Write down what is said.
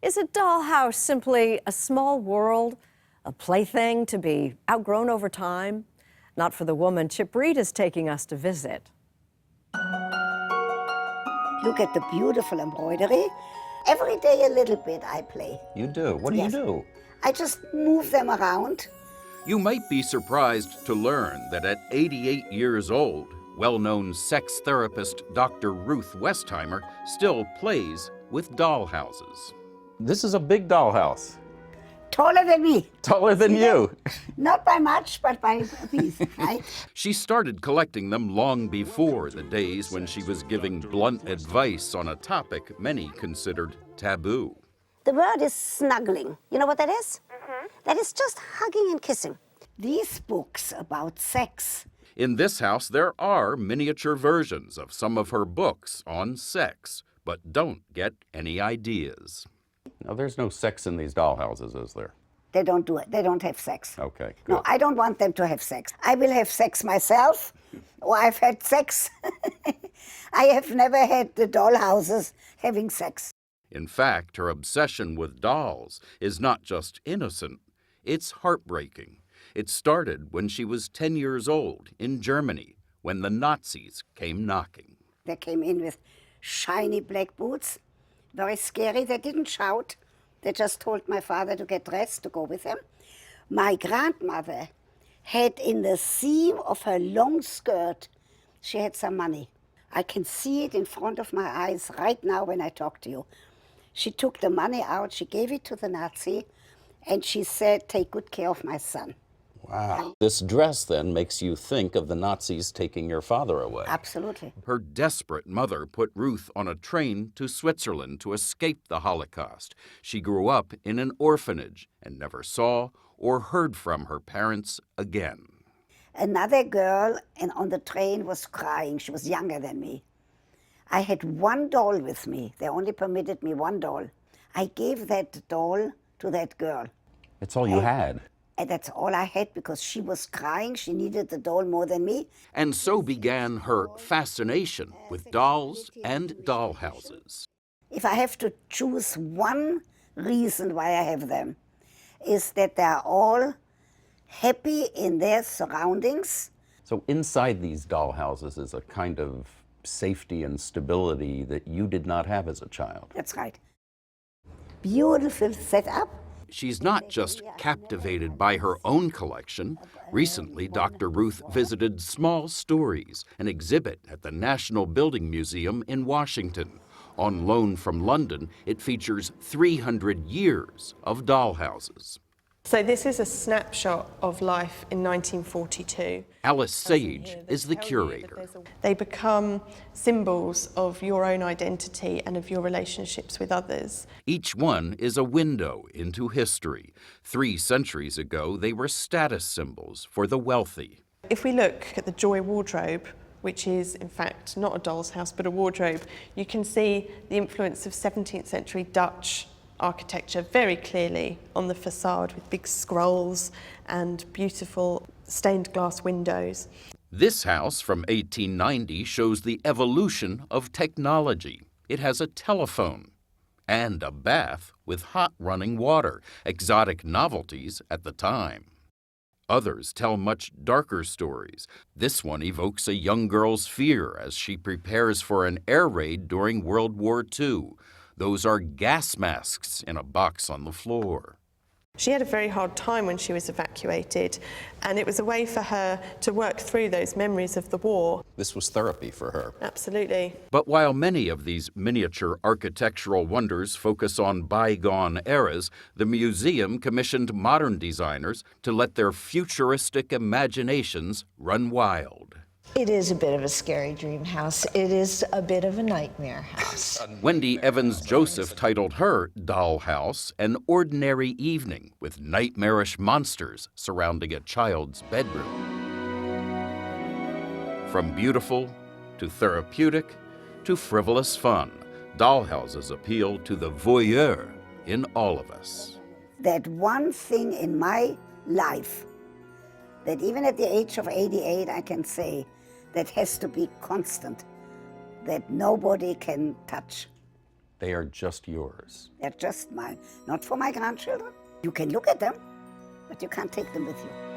Is a dollhouse simply a small world, a plaything to be outgrown over time? Not for the woman Chip Reid is taking us to visit. Look at the beautiful embroidery. Every day a little bit I play. You do? What do you do? I just move them around. You might be surprised to learn that at 88 years old, well-known sex therapist Dr. Ruth Westheimer still plays with dollhouses. This is a big dollhouse. Taller than me. Taller than you. Not by much, but by a piece, right? She started collecting them long before the days when she was giving blunt advice on a topic many considered taboo. The word is snuggling. You know what that is? That is just hugging and kissing. These books about sex. In this house, there are miniature versions of some of her books on sex, but don't get any ideas. Now, there's no sex in these dollhouses, is there? They don't do it. They don't have sex. Okay, good. No, I don't want them to have sex. I will have sex myself, or I've had sex. I have never had the dollhouses having sex. In fact, her obsession with dolls is not just innocent, it's heartbreaking. It started when she was 10 years old in Germany, when the Nazis came knocking. They came in with shiny black boots, very scary. They didn't shout. They just told my father to get dressed to go with them. My grandmother had in the seam of her long skirt, she had some money. I can see it in front of my eyes right now when I talk to you. She took the money out, she gave it to the Nazi, and she said, "Take good care of my son." Wow. This dress then makes you think of the Nazis taking your father away. Absolutely. Her desperate mother put Ruth on a train to Switzerland to escape the Holocaust. She grew up in an orphanage and never saw or heard from her parents again. Another girl on the train was crying. She was younger than me. I had one doll with me. They only permitted me one doll. I gave that doll to that girl. It's all you had. And that's all I had because she was crying. She needed the doll more than me. And so began her fascination with dolls and dollhouses. If I have to choose one reason why I have them, is that they're all happy in their surroundings. So inside these dollhouses is a kind of safety and stability that you did not have as a child. That's right. Beautiful setup. She's not just captivated by her own collection. Recently, Dr. Ruth visited Small Stories, an exhibit at the National Building Museum in Washington. On loan from London, it features 300 years of dollhouses. So this is a snapshot of life in 1942. Alice Sage is the curator. They become symbols of your own identity and of your relationships with others. Each one is a window into history. 3 centuries ago, they were status symbols for the wealthy. If we look at the Joy wardrobe, which is in fact not a doll's house but a wardrobe, you can see the influence of 17th century Dutch architecture very clearly on the facade with big scrolls and beautiful stained glass windows. This house from 1890 shows the evolution of technology. It has a telephone and a bath with hot running water, exotic novelties at the time. Others tell much darker stories. This one evokes a young girl's fear as she prepares for an air raid during World War II. Those are gas masks in a box on the floor. She had a very hard time when she was evacuated, and it was a way for her to work through those memories of the war. This was therapy for her. Absolutely. But while many of these miniature architectural wonders focus on bygone eras, the museum commissioned modern designers to let their futuristic imaginations run wild. It is a bit of a scary dream house. It is a bit of a nightmare house. Wendy Evans-Joseph titled her Dollhouse An Ordinary Evening with Nightmarish Monsters Surrounding a Child's Bedroom. From beautiful to therapeutic to frivolous fun, dollhouses appeal to the voyeur in all of us. That one thing in my life that even at the age of 88 I can say that has to be constant, that nobody can touch. They are just yours. They're just mine, not for my grandchildren. You can look at them, but you can't take them with you.